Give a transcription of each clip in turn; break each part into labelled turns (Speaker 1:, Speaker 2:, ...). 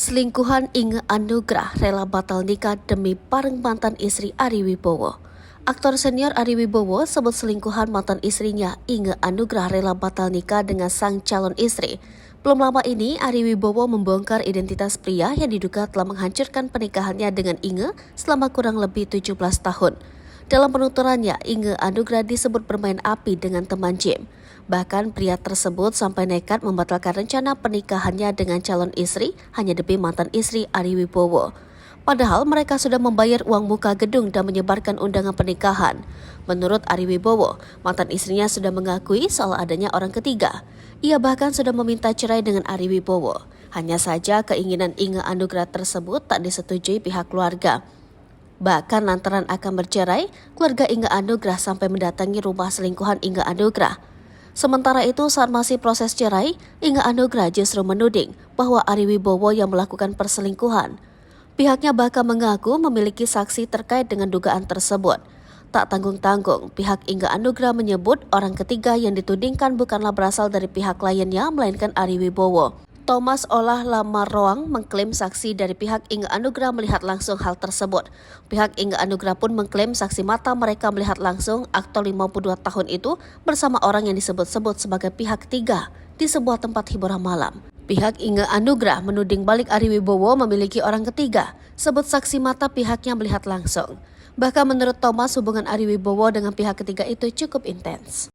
Speaker 1: Selingkuhan Inge Anugrah rela batal nikah demi bareng mantan istri Ari Wibowo. Aktor senior Ari Wibowo sebut selingkuhan mantan istrinya Inge Anugrah rela batal nikah dengan sang calon istri. Belum lama ini, Ari Wibowo membongkar identitas pria yang diduga telah menghancurkan pernikahannya dengan Inge selama kurang lebih 17 tahun. Dalam penuturannya, Inge Anugrah disebut bermain api dengan teman gym. Bahkan pria tersebut sampai nekat membatalkan rencana pernikahannya dengan calon istri hanya demi mantan istri Ari Wibowo. Padahal mereka sudah membayar uang muka gedung dan menyebarkan undangan pernikahan. Menurut Ari Wibowo, mantan istrinya sudah mengakui soal adanya orang ketiga. Ia bahkan sudah meminta cerai dengan Ari Wibowo. Hanya saja keinginan Inge Anugrah tersebut tak disetujui pihak keluarga. Bahkan lantaran akan bercerai, keluarga Inge Anugrah sampai mendatangi rumah selingkuhan Inge Anugrah. Sementara itu, saat masih proses cerai, Inge Anugrah justru menuding bahwa Ari Wibowo yang melakukan perselingkuhan. Pihaknya bahkan mengaku memiliki saksi terkait dengan dugaan tersebut. Tak tanggung-tanggung, pihak Inge Anugrah menyebut orang ketiga yang ditudingkan bukanlah berasal dari pihak kliennya, melainkan Ari Wibowo. Thomas Olah Lamaroang mengklaim saksi dari pihak Inge Anugrah melihat langsung hal tersebut. Pihak Inge Anugrah pun mengklaim saksi mata mereka melihat langsung aktor 52 tahun itu bersama orang yang disebut-sebut sebagai pihak ketiga di sebuah tempat hiburan malam. Pihak Inge Anugrah menuding balik Ari Wibowo memiliki orang ketiga, sebut saksi mata pihaknya melihat langsung. Bahkan menurut Thomas, hubungan Ari Wibowo dengan pihak ketiga itu cukup intens.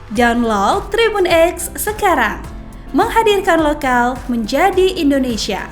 Speaker 2: Download Tribun X sekarang, menghadirkan lokal menjadi Indonesia.